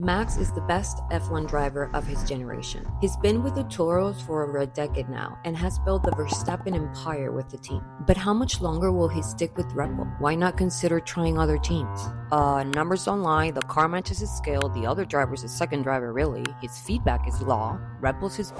Max is the best F1 driver of his generation. He's been with the Toros for over a decade now and has built the Verstappen empire with the team. But how much longer will he stick with Redbull? Why not consider trying other teams? Numbers don't lie, the car matches his skill, the other driver's his second driver really, his feedback is law, Redbull's his...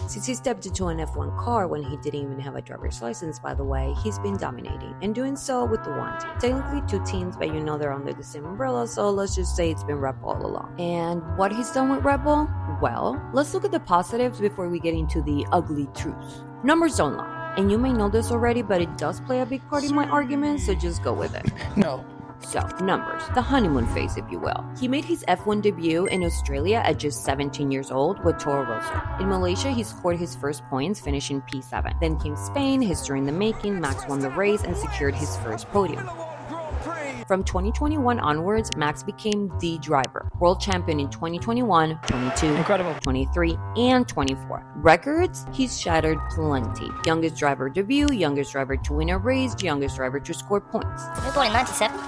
Since he stepped into an F1 car when he didn't even have a driver's license, by the way, he's been dominating, and doing so with the one team. Technically two teams, but you know they're under the same umbrella, so let's just say it's been Redbull all along. And what he's done with Redbull? Well, let's look at the positives before we get into the ugly truths. Numbers don't lie, and you may know this already, but it does play a big part in my argument, so just go with it. No. So, numbers. The honeymoon phase, if you will. He made his F1 debut in Australia at just 17 years old with Toro Rosso. In Malaysia, he scored his first points, finishing P7. Then came Spain, history in the making, Max won the race and secured his first podium. From 2021 onwards, Max became the driver. World champion in 2021, 22, Incredible. 23, and 24. Records, he's shattered plenty. Youngest driver debut, youngest driver to win a race, youngest driver to score points. He was born in 97?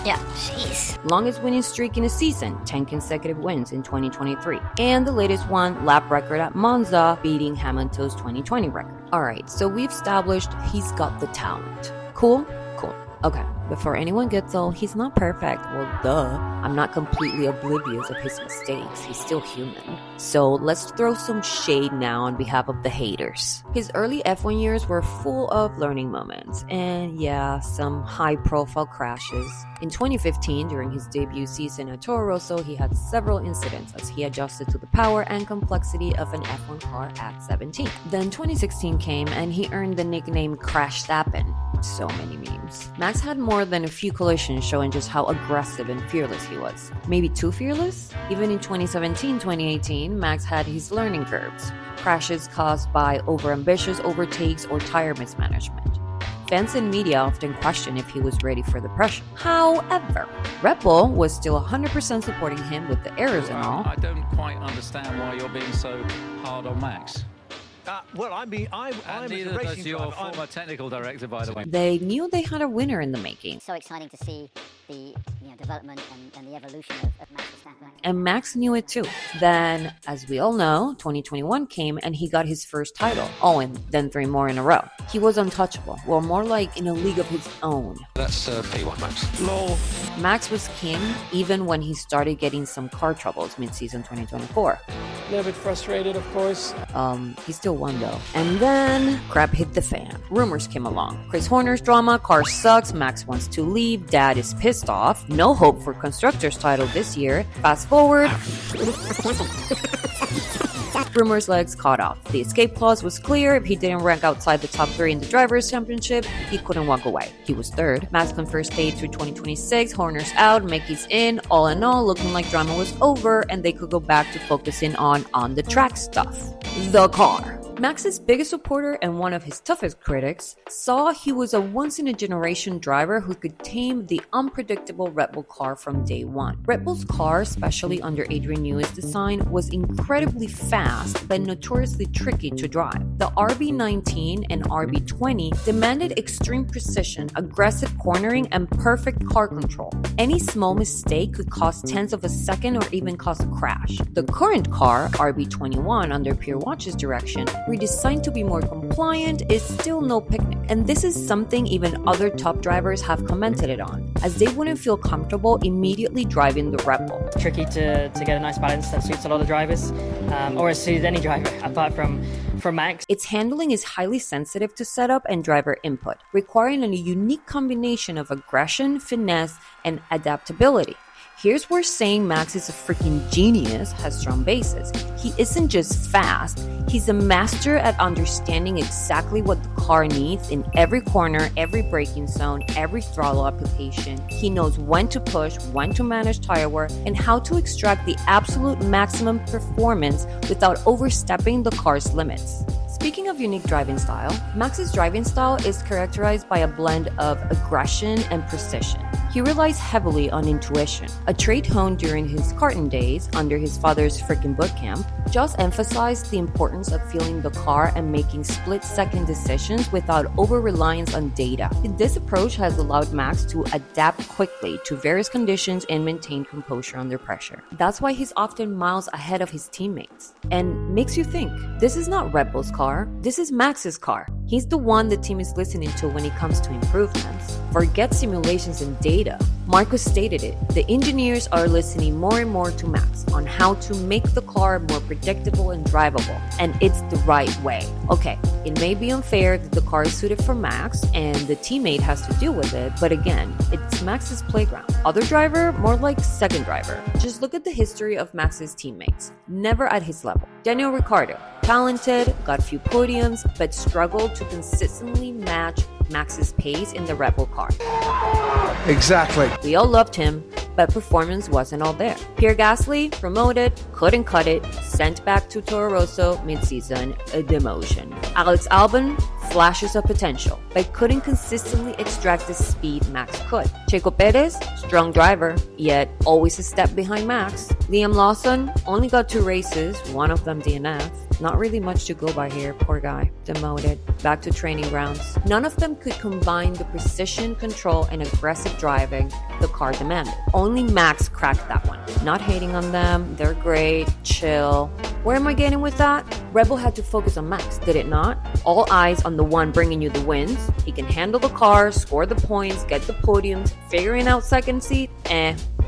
Yeah, jeez. Longest winning streak in a season, 10 consecutive wins in 2023. And the latest one, lap record at Monza, beating Hamilton's 2020 record. Alright, so we've established he's got the talent. Cool? Cool. Okay, before anyone gets all, he's not perfect. Well, duh. I'm not completely oblivious of his mistakes. He's still human. So let's throw some shade now on behalf of the haters. His early F1 years were full of learning moments. And yeah, some high-profile crashes. In 2015, during his debut season at Toro Rosso, he had several incidents as he adjusted to the power and complexity of an F1 car at 17. Then 2016 came and he earned the nickname Crashtappen. So many memes. Max had more than a few collisions showing just how aggressive and fearless he was. Maybe too fearless? Even in 2017-2018, Max had his learning curves. Crashes caused by overambitious overtakes or tire mismanagement. Fans and media often question if he was ready for the pressure. However, Redbull was still 100% supporting him with the errors and all. I don't quite understand why you're being so hard on Max. I'm Neither a does racing your driver. former technical director, by the way. They knew they had a winner in the making. So exciting to see the development and the evolution of Max Verstappen. And Max knew it too. Then, as we all know, 2021 came and he got his first title. Oh, and then 3 more in a row. He was untouchable. Well, more like in a league of his own. That's P1 Max. Lol. Max was king even when he started getting some car troubles mid-season 2024. A little bit frustrated, of course. He still won though. And then crap hit the fan. Rumors came along. Chris Horner's drama, car sucks, Max wants to leave, dad is pissed off, no hope for constructor's title this year. Fast forward. Rumors' legs caught off. The escape clause was clear. If he didn't rank outside the top 3 in the Drivers' Championship, he couldn't walk away. He was 3rd. Max confirmed stay through 2026. Horner's out. Mickey's in. All in all, looking like drama was over and they could go back to focusing on the track stuff. The car. Max's biggest supporter and one of his toughest critics saw he was a once-in-a-generation driver who could tame the unpredictable Red Bull car from day one. Red Bull's car, especially under Adrian Newey's design, was incredibly fast but notoriously tricky to drive. The RB19 and RB20 demanded extreme precision, aggressive cornering, and perfect car control. Any small mistake could cost tenths of a second or even cause a crash. The current car, RB21, under Pierre Watch's direction, redesigned to be more compliant, is still no picnic. And this is something even other top drivers have commented it on, as they wouldn't feel comfortable immediately driving the Red Bull. Tricky to get a nice balance that suits a lot of drivers, or suits any driver apart from Max. Its handling is highly sensitive to setup and driver input, requiring a unique combination of aggression, finesse, and adaptability. Here's where saying Max is a freaking genius has strong basis. He isn't just fast, he's a master at understanding exactly what the car needs in every corner, every braking zone, every throttle application. He knows when to push, when to manage tire wear, and how to extract the absolute maximum performance without overstepping the car's limits. Speaking of unique driving style, Max's driving style is characterized by a blend of aggression and precision. He relies heavily on intuition, a trait honed during his karting days under his father's freaking boot camp. Just emphasized the importance of feeling the car and making split-second decisions without over-reliance on data. This approach has allowed Max to adapt quickly to various conditions and maintain composure under pressure. That's why he's often miles ahead of his teammates. And makes you think, this is not Red Bull's car, this is Max's car. He's the one the team is listening to when it comes to improvements. Forget simulations and data. Marcus stated it. The engineers are listening more and more to Max on how to make the car more predictable and drivable. And it's the right way. Okay, it may be unfair that the car is suited for Max and the teammate has to deal with it, but again, it's Max's playground. Other driver, more like second driver. Just look at the history of Max's teammates. Never at his level. Daniel Ricciardo, talented, got few podiums, but struggled to consistently match Max's pace in the Red Bull car. Exactly. We all loved him, but performance wasn't all there. Pierre Gasly, promoted, couldn't cut it, sent back to Toro Rosso mid-season, a demotion. Alex Albon, flashes of potential, but couldn't consistently extract the speed Max could. Checo Perez, strong driver, yet always a step behind Max. Liam Lawson only got 2 races, one of them DNF. Not really much to go by here, poor guy. Demoted, back to training grounds. None of them could combine the precision, control, and aggressive driving the car demanded. Only Max cracked that one. Not hating on them, they're great, chill. Where am I getting with that? Red Bull had to focus on Max, did it not? All eyes on the one bringing you the wins. He can handle the car, score the points, get the podiums, figuring out second seat,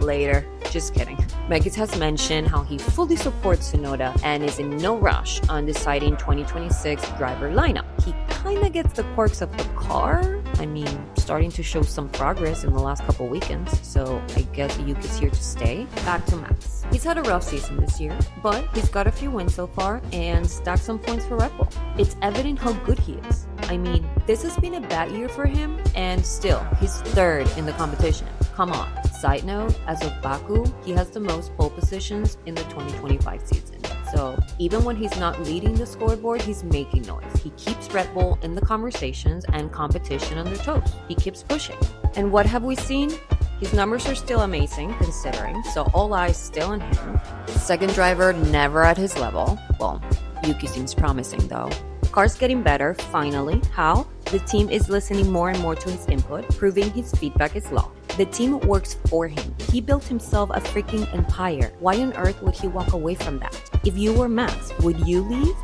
later. Just kidding. Megas has mentioned how he fully supports Tsunoda and is in no rush on deciding 2026 driver lineup. He kinda gets the quirks of the car. I mean, starting to show some progress in the last couple weekends, so I guess Yuki's here to stay. Back to Max. He's had a rough season this year, but he's got a few wins so far and stacked some points for Red Bull. It's evident how good he is. I mean, this has been a bad year for him, and still, he's third in the competition. Come on. Side note, as of Baku, he has the most pole positions in the 2025 season. So even when he's not leading the scoreboard, he's making noise. He keeps Red Bull in the conversations and competition on their toes. He keeps pushing. And what have we seen? His numbers are still amazing, considering, so all eyes still on him. Second driver never at his level. Well, Yuki seems promising though. Car's getting better, finally. How? The team is listening more and more to his input, proving his feedback is law. The team works for him. He built himself a freaking empire. Why on earth would he walk away from that? If you were Max, would you leave?